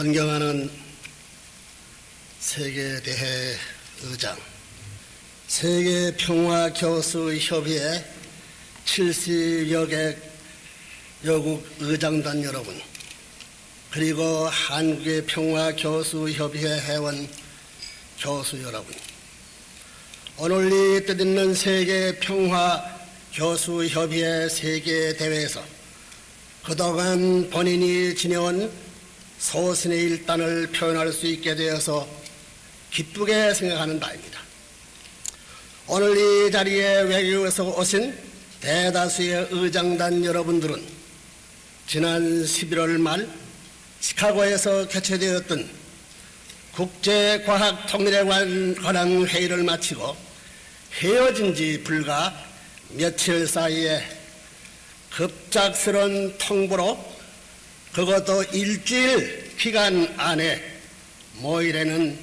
존경하는 세계대회 의장, 세계평화교수협의회 70여 개 여국 의장단 여러분, 그리고 한국의 평화교수협의회 회원 교수 여러분, 오늘 이 뜻있는 세계평화교수협의회 세계대회에서 그동안 본인이 지내온 소신의 일단을 표현할 수 있게 되어서 기쁘게 생각하는 바입니다. 오늘 이 자리에 외국에서 오신 대다수의 의장단 여러분들은 지난 11월 말 시카고에서 개최되었던 국제과학통일에 관한 회의를 마치고 헤어진 지 불과 며칠 사이에 급작스러운 통보로 그것도 일주일 기간 안에 모이라는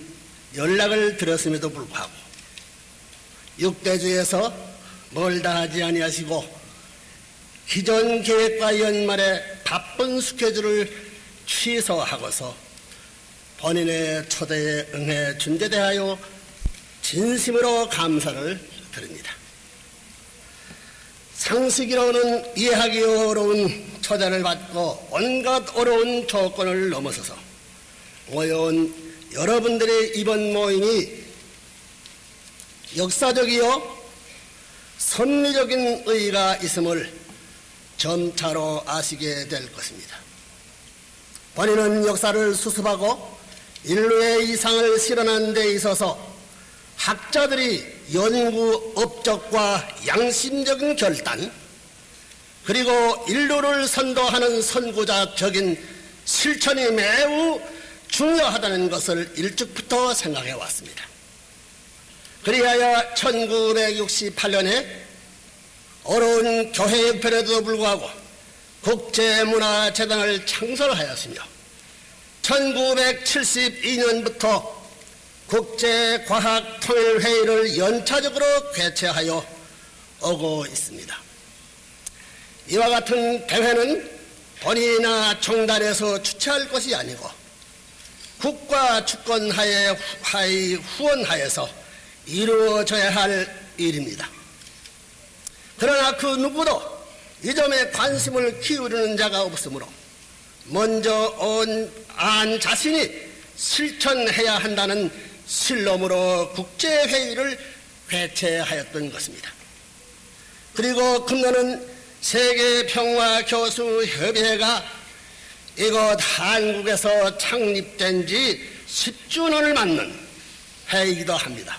연락을 드렸음에도 불구하고 육대주에서 뭘 다 하지 아니하시고 기존 계획과 연말에 바쁜 스케줄을 취소하고서 본인의 초대에 응해 준대대하여 진심으로 감사를 드립니다. 상식으로는 이해하기 어려운 초대를 받고 온갖 어려운 조건을 넘어서서 모여온 여러분들의 이번 모임이 역사적이요 섭리적인 의의가 있음을 점차로 아시게 될 것입니다. 본인은 역사를 수습하고 인류의 이상을 실현하는 데 있어서 학자들이 연구 업적과 양심적인 결단, 그리고 인류를 선도하는 선구자적인 실천이 매우 중요하다는 것을 일찍부터 생각해 왔습니다. 그리하여 1968년에 어려운 교회 형편에도 불구하고 국제문화재단을 창설하였으며 1972년부터 국제과학통일회의를 연차적으로 개최하여 오고 있습니다. 이와 같은 대회는 본인이나 총단에서 주최할 것이 아니고 국가 주권하에 후원하에서 이루어져야 할 일입니다. 그러나 그 누구도 이 점에 관심을 기울이는 자가 없으므로 먼저 안 자신이 실천해야 한다는 실론으로 국제회의를 개최하였던 것입니다. 그리고 금년은 세계평화교수협의회가 이곳 한국에서 창립된 지 10주년을 맞는 해이기도 합니다.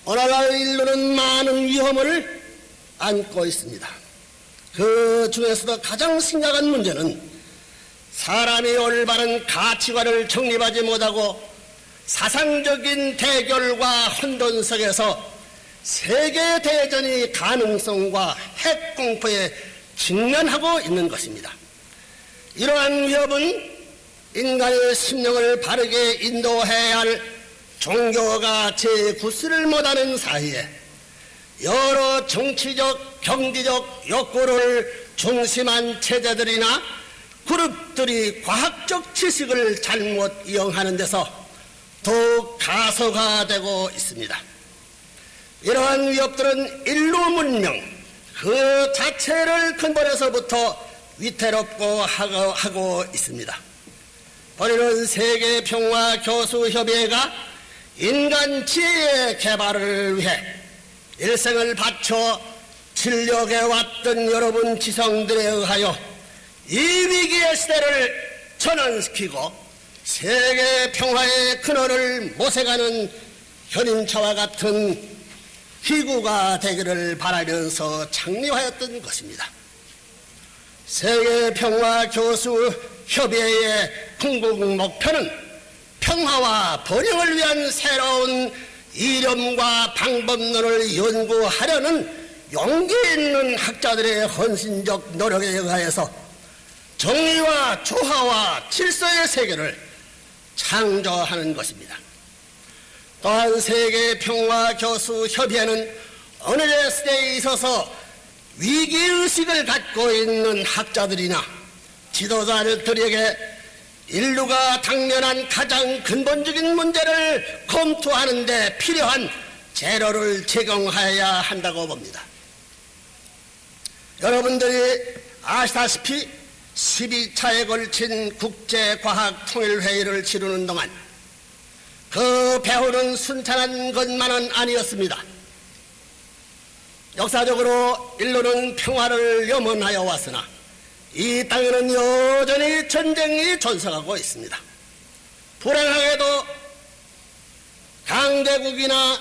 오늘날 인류는 많은 위험을 안고 있습니다. 그 중에서도 가장 심각한 문제는 사람이 올바른 가치관을 정립하지 못하고 사상적인 대결과 혼돈 속에서 세계대전의 가능성과 핵공포에 직면하고 있는 것입니다. 이러한 위협은 인간의 심령을 바르게 인도해야 할 종교가 제구스를 못하는 사이에 여러 정치적, 경제적 욕구를 중심한 체제들이나 그룹들이 과학적 지식을 잘못 이용하는 데서 더욱 가속화되고 있습니다. 이러한 위협들은 인류 문명 그 자체를 근본에서부터 위태롭고 하고 있습니다. 본인은 세계평화교수협의회가 인간 지혜의 개발을 위해 일생을 바쳐 진력해왔던 여러분 지성들에 의하여 이 위기의 시대를 전환시키고 세계 평화의 근원을 모색하는 현인차와 같은 기구가 되기를 바라면서 창립하였던 것입니다. 세계평화교수협의회의 궁극 목표는 평화와 번영을 위한 새로운 이념과 방법론을 연구하려는 용기 있는 학자들의 헌신적 노력에 의하여서 정의와 조화와 질서의 세계를 창조하는 것입니다. 또한 세계평화교수협의회는 어느 시대에 있어서 위기의식을 갖고 있는 학자들이나 지도자들에게 인류가 당면한 가장 근본적인 문제를 검토하는 데 필요한 재료를 제공해야 한다고 봅니다. 여러분들이 아시다시피 12차에 걸친 국제과학통일회의를 치르는 동안 그 배후는 순탄한 것만은 아니었습니다. 역사적으로 인류는 평화를 염원하여 왔으나 이 땅에는 여전히 전쟁이 존속하고 있습니다. 불행하게도 강대국이나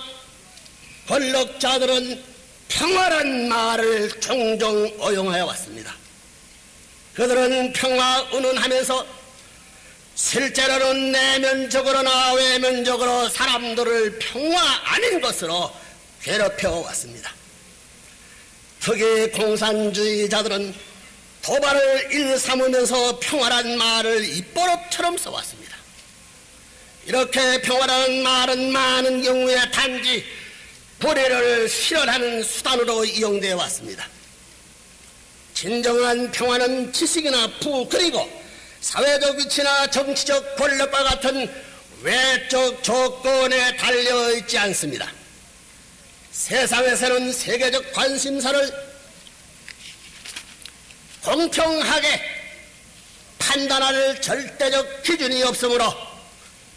권력자들은 평화란 말을 종종 어용하여 왔습니다. 그들은 평화 운운하면서 실제로는 내면적으로나 외면적으로 사람들을 평화 아닌 것으로 괴롭혀 왔습니다. 특히 공산주의자들은 도발을 일삼으면서 평화란 말을 입버릇처럼 써왔습니다. 이렇게 평화라는 말은 많은 경우에 단지 불의를 실현하는 수단으로 이용되어 왔습니다. 진정한 평화는 지식이나 부 그리고 사회적 위치나 정치적 권력과 같은 외적 조건에 달려있지 않습니다. 세상에서는 세계적 관심사를 공평하게 판단할 절대적 기준이 없으므로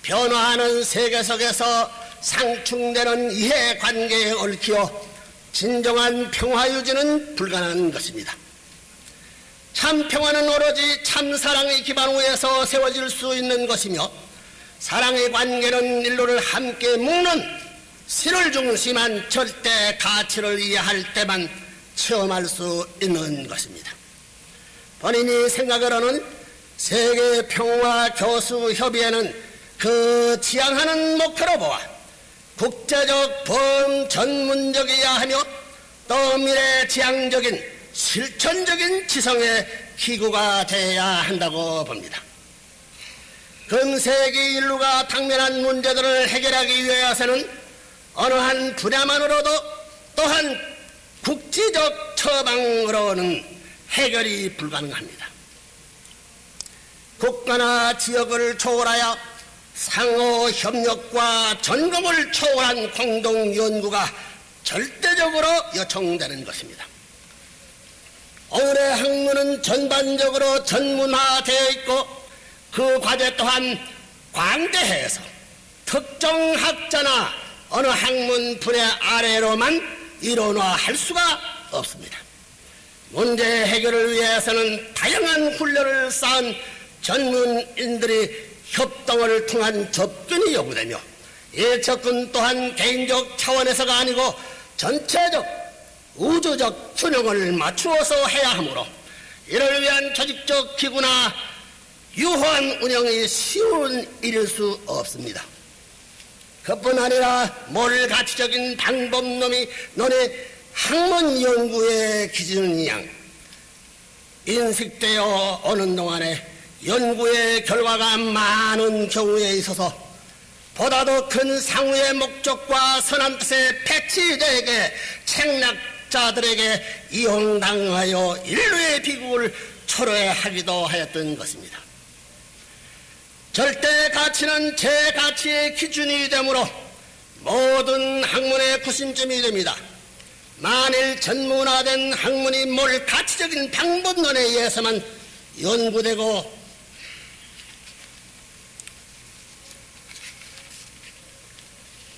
변화하는 세계 속에서 상충되는 이해관계에 얽혀 진정한 평화 유지는 불가능한 것입니다. 참 평화는 오로지 참 사랑의 기반 위에서 세워질 수 있는 것이며 사랑의 관계는 인류를 함께 묶는 신을 중심한 절대 가치를 이해할 때만 체험할 수 있는 것입니다. 본인이 생각으로는 세계 평화 교수 협의회는 그 지향하는 목표로 보아 국제적 범전문적이어야 하며 또 미래지향적인 실천적인 지성의 기구가 되어야 한다고 봅니다. 금세기 인류가 당면한 문제들을 해결하기 위해서는 어느 한 분야만으로도 또한 국지적 처방으로는 해결이 불가능합니다. 국가나 지역을 초월하여 상호 협력과 전공을 초월한 공동 연구가 절대적으로 요청되는 것입니다. 오늘의 학문은 전반적으로 전문화되어 있고 그 과제 또한 광대해서 특정 학자나 어느 학문 분야 아래로만 이론화할 수가 없습니다. 문제 해결을 위해서는 다양한 훈련을 쌓은 전문인들이 협동을 통한 접근이 요구되며 이 접근 또한 개인적 차원에서가 아니고 전체적 우주적 균형을 맞추어서 해야 하므로 이를 위한 조직적 기구나 유효한 운영이 쉬운 일일 수 없습니다. 그뿐 아니라 몰가치적인 방법론이 학문 연구의 기준인 양 인식되어 오는 동안에 연구의 결과가 많은 경우에 있어서 보다 더 큰 상우의 목적과 선한 뜻에 패치되게 책략자들에게 이용당하여 인류의 비극을 초래하기도 하였던 것입니다. 절대 가치는 제 가치의 기준이 되므로 모든 학문의 구심점이 됩니다. 만일 전문화된 학문이 몰 가치적인 방법론에 의해서만 연구되고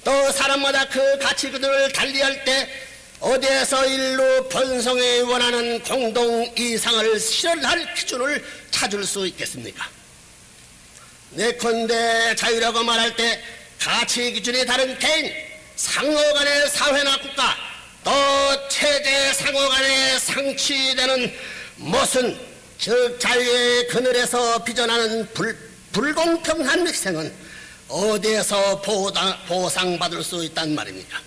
또 사람마다 그 가치 그들을 달리할 때 어디에서 인류 번성에 원하는 공동 이상을 실현할 기준을 찾을 수 있겠습니까? 예컨대 자유라고 말할 때 가치 기준이 다른 개인, 상호 간의 사회나 국가, 또 체제 상호 간에 상취되는 모순, 즉 자유의 그늘에서 빚어나는 불공평한 희생은 어디에서 보상받을 수 있단 말입니까?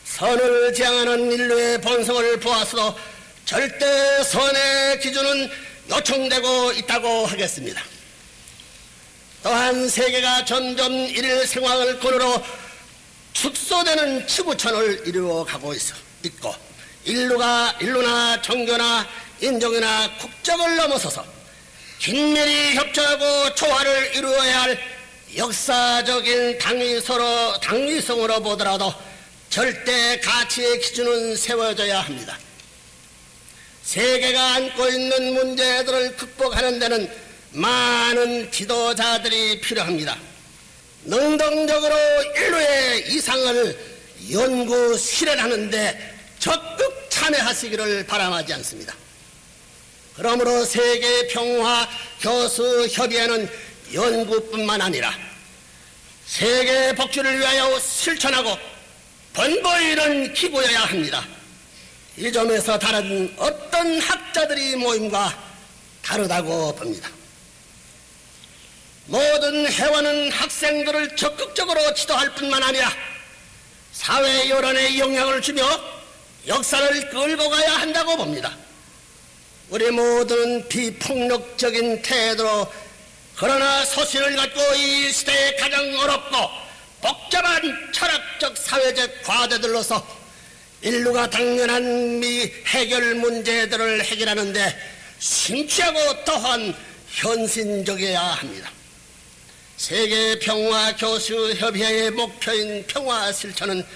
선을 지향하는 인류의 본성을 보아서도 절대 선의 기준은 요청되고 있다고 하겠습니다. 또한 세계가 점점 일일 생활을 근으로 축소되는 지구촌을 이루어가고 있고 인류나 종교나 인종이나 국적을 넘어서서 긴밀히 협조하고 조화를 이루어야 할 역사적인 당위성으로 보더라도 절대 가치의 기준은 세워져야 합니다. 세계가 안고 있는 문제들을 극복하는 데는 많은 지도자들이 필요합니다. 능동적으로 인류의 이상을 연구 실현하는 데 적극 참여하시기를 바람하지 않습니다. 그러므로 세계평화교수협의회는 연구뿐만 아니라 세계 복지를 위하여 실천하고 번거이는 기구여야 합니다. 이 점에서 다른 어떤 학자들이 모임과 다르다고 봅니다. 모든 회원은 학생들을 적극적으로 지도할 뿐만 아니라 사회 여론에 영향을 주며 역사를 끌고 가야 한다고 봅니다. 우리 모두는 비폭력적인 태도로 그러나 소신을 갖고 이 시대에 가장 어렵고 복잡한 철학적 사회적 과제들로서 인류가 당면한 해결 문제들을 해결하는데 심취하고 또한 현신적이어야 합니다. 세계평화교수협의회의 목표인 평화실천은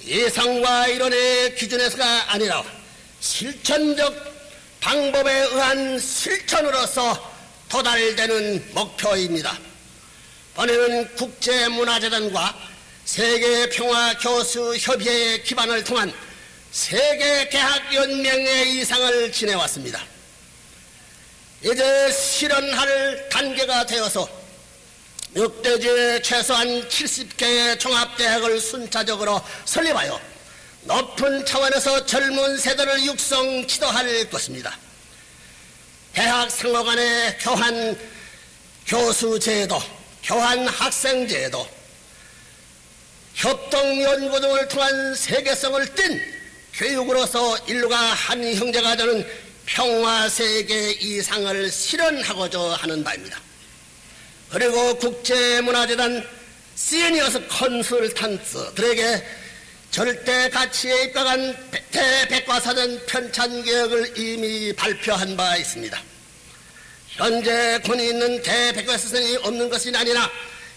예상과 이론의 기준에서가 아니라 실천적 방법에 의한 실천으로서 도달되는 목표입니다. 번에는 국제문화재단과 세계평화교수협의회의 기반을 통한 세계대학연맹의 이상을 지내왔습니다. 이제 실현할 단계가 되어서 역대지에 최소한 70개의 종합대학을 순차적으로 설립하여 높은 차원에서 젊은 세대를 육성 지도할 것입니다. 대학 상호 간의 교환 교수제도, 교환 학생제도, 협동 연구 등을 통한 세계성을 띤 교육으로서 인류가 한 형제가 되는 평화세계 이상을 실현하고자 하는 바입니다. 그리고 국제문화재단 시니어스 컨설턴트들에게 절대 가치에 입각한 대백과사전 편찬계획을 이미 발표한 바 있습니다. 현재 권위 있는 대백과사전이 없는 것이 아니라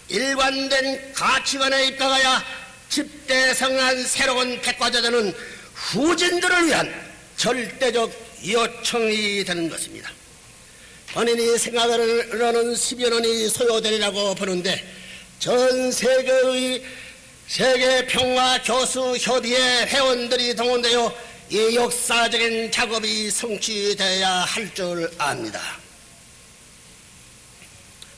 일관된 가치관에 입각하여 집대성한 새로운 백과사전은 후진들을 위한 절대적 요청이 되는 것입니다. 본인이 생각으로는 10여 년이 소요되리라고 보는데 전 세계의 세계평화교수협의회 회원들이 동원되어 이 역사적인 작업이 성취되어야 할 줄 압니다.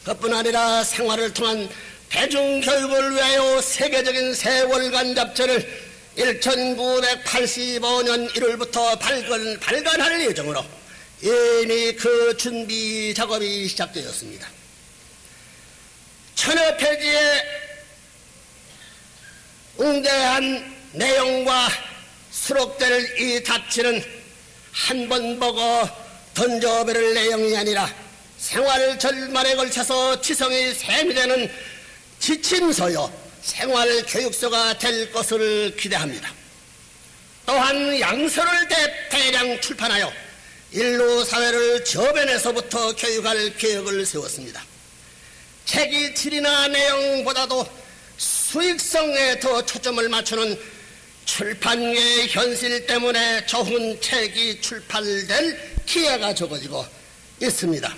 그뿐 아니라 생활을 통한 대중교육을 위하여 세계적인 세월간 잡지를 1985년 1월부터 발간할 예정으로 이미 그 준비 작업이 시작되었습니다. 1000여 페이지의 웅대한 내용과 수록될 이 잡지는 한 번 보고 던져버릴 내용이 아니라 생활 절말에 걸쳐서 지성이 세밀되는 지침서요 생활교육서가 될 것을 기대합니다. 또한 양서를 대량 출판하여 인류 사회를 저변에서부터 교육할 계획을 세웠습니다. 책이 질이나 내용보다도 수익성에 더 초점을 맞추는 출판계의 현실 때문에 좋은 책이 출판될 기회가 적어지고 있습니다.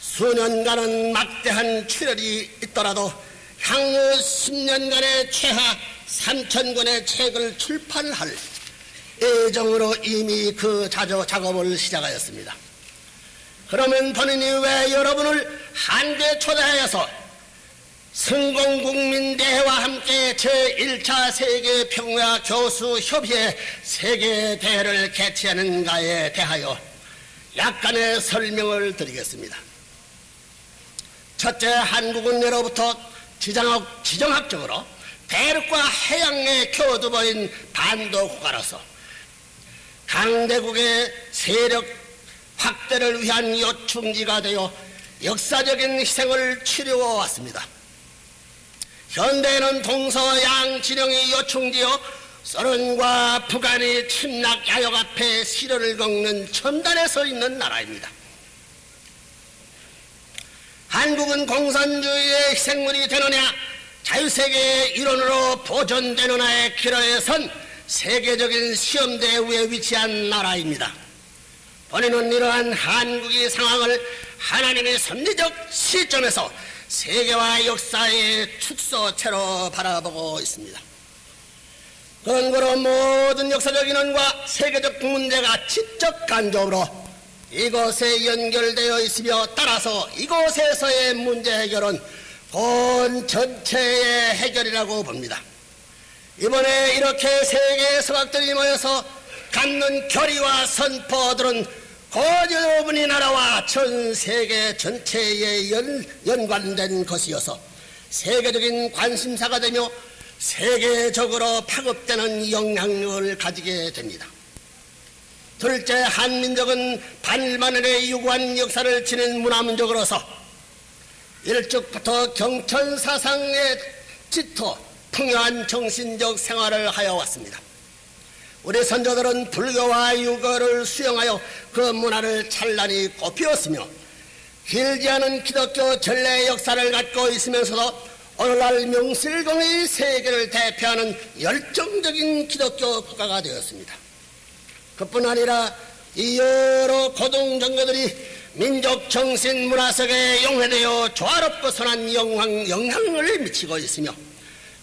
수년간은 막대한 출혈이 있더라도 향후 10년간의 최하 3,000권의 책을 출판할 예정으로 이미 그 작업을 시작하였습니다. 그러면 본인이 왜 여러분을 한국에 초대하여서 성공국민대회와 함께 제1차 세계평화교수협의회 세계대회를 개최하는가에 대하여 약간의 설명을 드리겠습니다. 첫째, 한국은 예로부터 지정학적으로 대륙과 해양의 교두보인 반도국가로서 강대국의 세력 확대를 위한 요충지가 되어 역사적인 희생을 치루어왔습니다. 현대에는 동서양 진영이 요충지어 소련과 북한이 침략 야욕 앞에 시련을 겪는 첨단에 서 있는 나라입니다. 한국은 공산주의의 희생물이 되느냐 자유세계의 일원으로 보존되느냐의 기로에 선 세계적인 시험대 위에 위치한 나라입니다. 본인은 이러한 한국의 상황을 하나님의 섭리적 시점에서 세계와 역사의 축소체로 바라보고 있습니다. 근거로 모든 역사적 인원과 세계적 문제가 지적 간접으로 이곳에 연결되어 있으며 따라서 이곳에서의 문제 해결은 본 전체의 해결이라고 봅니다. 이번에 이렇게 세계의 서각들이 모여서 갖는 결의와 선포들은 곧 여러분의 나라와 전 세계 전체에 연관된 것이어서 세계적인 관심사가 되며 세계적으로 파급되는 영향력을 가지게 됩니다. 둘째, 한민족은 반만년의 유구한 역사를 지닌 문화민족으로서 일찍부터 경천사상에 짙어 풍요한 정신적 생활을 하여 왔습니다. 우리 선조들은 불교와 유교를 수용하여 그 문화를 찬란히 꽃피웠으며 길지 않은 기독교 전례 역사를 갖고 있으면서도 오늘날 명실공히 세계를 대표하는 열정적인 기독교 국가가 되었습니다. 그뿐 아니라 이 여러 고등정교들이 민족 정신 문화 속에 용해되어 조화롭고 선한 영향을 미치고 있으며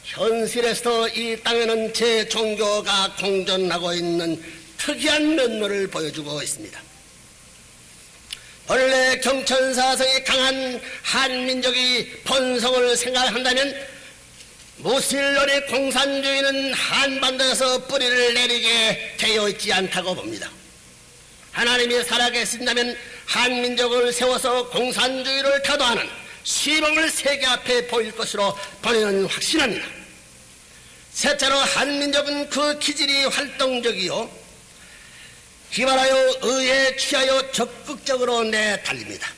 현실에서도 이 땅에는 제 종교가 공존하고 있는 특이한 면모를 보여주고 있습니다. 원래 경천사상이 강한 한민족이 본성을 생각한다면 무신론의 공산주의는 한반도에서 뿌리를 내리게 되어 있지 않다고 봅니다. 하나님이 살아계신다면 한민족을 세워서 공산주의를 타도하는 시범을 세계 앞에 보일 것으로 본인은 확신합니다. 셋째로 한민족은 그 기질이 활동적이요 기발하여 의에 취하여 적극적으로 내달립니다.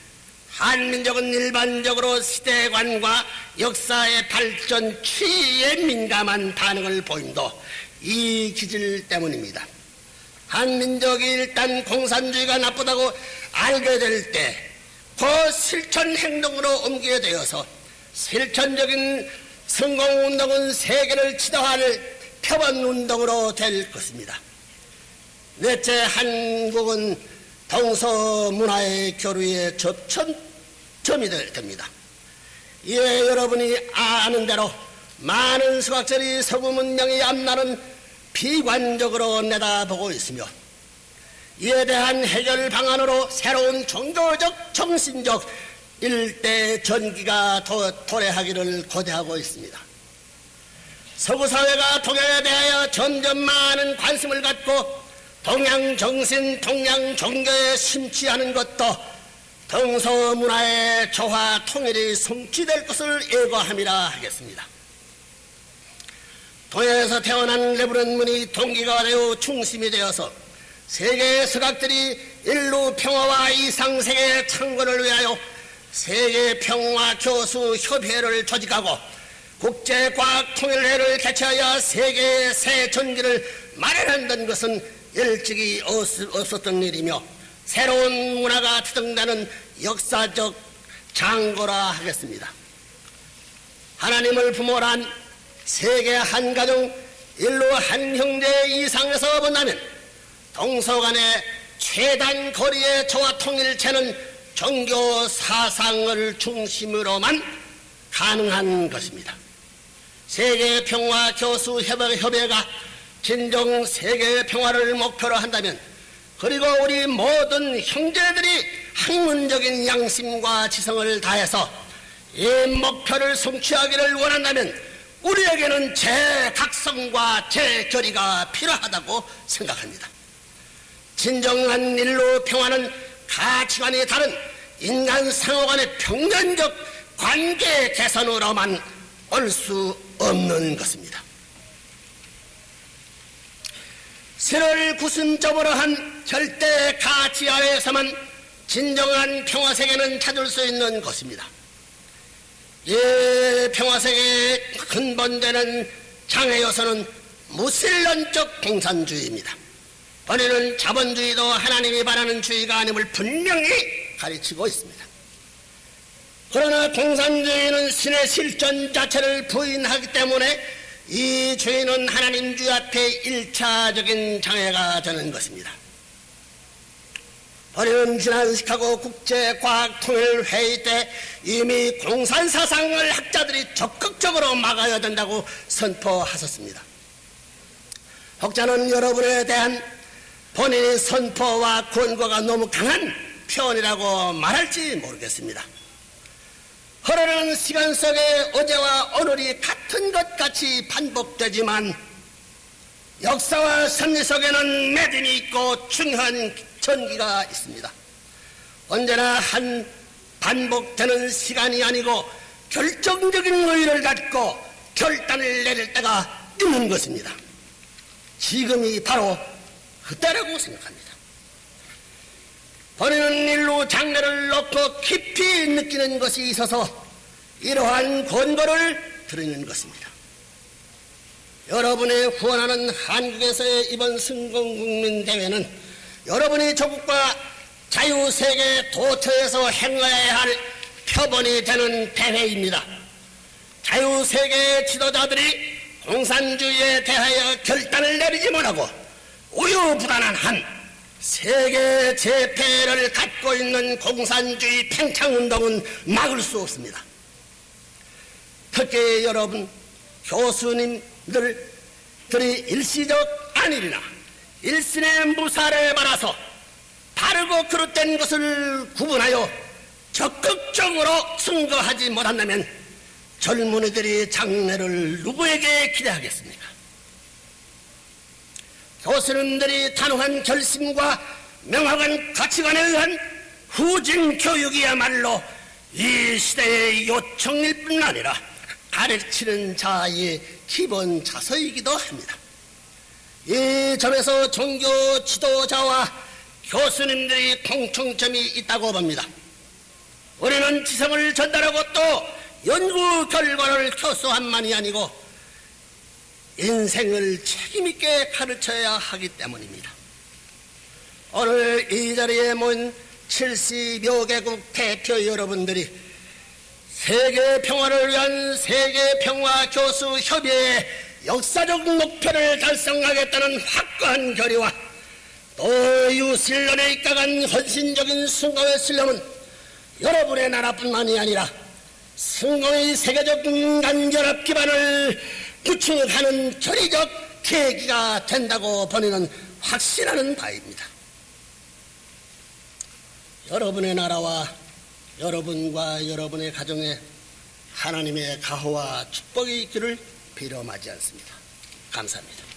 한민족은 일반적으로 시대관과 역사의 발전 추이에 민감한 반응을 보임도 이 기질 때문입니다. 한민족이 일단 공산주의가 나쁘다고 알게 될 때 그 실천 행동으로 옮기게 되어서 실천적인 성공운동은 세계를 지도할 표본운동으로 될 것입니다. 넷째, 한국은 동서문화의 교류의 접점이 됩니다. 이에 여러분이 아는 대로 많은 서각들이 서구 문명의 앞날은 비관적으로 내다보고 있으며 이에 대한 해결 방안으로 새로운 종교적 정신적 일대 전기가 도래하기를 고대하고 있습니다. 서구 사회가 동양에 대하여 점점 많은 관심을 갖고 동양 정신, 동양 종교에 심취하는 것도 동서 문화의 조화 통일이 성취될 것을 예고함이라 하겠습니다. 동양에서 태어난 레브런문이 동기가 되어 중심이 되어서 세계의 서각들이 인류 평화와 이상세계의 창건을 위하여 세계 평화 교수 협회를 조직하고 국제과학통일회를 개최하여 세계의 새 전기를 마련한다는 것은 일찍이 없었던 일이며 새로운 문화가 태동되는 역사적 장고라 하겠습니다. 하나님을 부모로 한 세계 한 가정 인류 한 형제 이상에서 본다면 동서 간의 최단 거리의 조화 통일체는 종교 사상을 중심으로만 가능한 것입니다. 세계 평화 교수 협회가 진정 세계 평화를 목표로 한다면 그리고 우리 모든 형제들이 학문적인 양심과 지성을 다해서 이 목표를 성취하기를 원한다면 우리에게는 재각성과 재결의가 필요하다고 생각합니다. 진정한 인류 평화는 가치관이 다른 인간 상호 간의 평면적 관계 개선으로만 올 수 없는 것입니다. 신을 구순점으로 한 절대 가치 아래에서만 진정한 평화세계는 찾을 수 있는 것입니다. 이 평화세계의 근본되는 장애 요소는 무신론적 공산주의입니다. 본인은 자본주의도 하나님이 바라는 주의가 아님을 분명히 가르치고 있습니다. 그러나 공산주의는 신의 실존 자체를 부인하기 때문에 이 주의는 하나님 주 앞에 일차적인 장애가 되는 것입니다. 우리는 지난 시카고 국제과학통일회의 때 이미 공산사상을 학자들이 적극적으로 막아야 된다고 선포하셨습니다. 혹자는 여러분에 대한 본인의 선포와 권고가 너무 강한 표현이라고 말할지 모르겠습니다. 흐르는 시간 속에 어제와 오늘이 같은 것 같이 반복되지만 역사와 섭리 속에는 매듭이 있고 중요한 전기가 있습니다. 언제나 한 반복되는 시간이 아니고 결정적인 의의를 갖고 결단을 내릴 때가 있는 것입니다. 지금이 바로 그때라고 생각합니다. 본인은 일로 장래를 놓고 깊이 느끼는 것이 있어서 이러한 권고를 드리는 것입니다. 여러분의 후원하는 한국에서의 이번 승공국민대회는 여러분이 조국과 자유세계 도처에서 행해야 할 표본이 되는 대회입니다. 자유세계 지도자들이 공산주의에 대하여 결단을 내리지 못하고 우유부단한 한 세계 재패를 갖고 있는 공산주의 팽창운동은 막을 수 없습니다. 특히 여러분 교수님들이 일시적 아니리나 일신의 무사를 받아서 바르고 그릇된 것을 구분하여 적극적으로 증거하지 못한다면 젊은이들이 장래를 누구에게 기대하겠습니까? 교수님들이 단호한 결심과 명확한 가치관에 의한 후진 교육이야말로 이 시대의 요청일 뿐 아니라 가르치는 자의 기본 자세이기도 합니다. 이 점에서 종교 지도자와 교수님들이 공통점이 있다고 봅니다. 우리는 지성을 전달하고 또 연구 결과를 교수함만이 아니고 인생을 책임있게 가르쳐야 하기 때문입니다. 오늘 이 자리에 모인 70여 개국 대표 여러분들이 세계 평화를 위한 세계평화교수협의회의 역사적 목표를 달성하겠다는 확고한 결의와 또 이웃신론에 입각한 헌신적인 순공의 신념은 여러분의 나라뿐만이 아니라 승공의 세계적 인간결합 기반을 구축하는 결의적 계기가 된다고 본인은 확신하는 바입니다. 여러분의 나라와 여러분과 여러분의 가정에 하나님의 가호와 축복이 있기를 비려마지 않습니다. 감사합니다.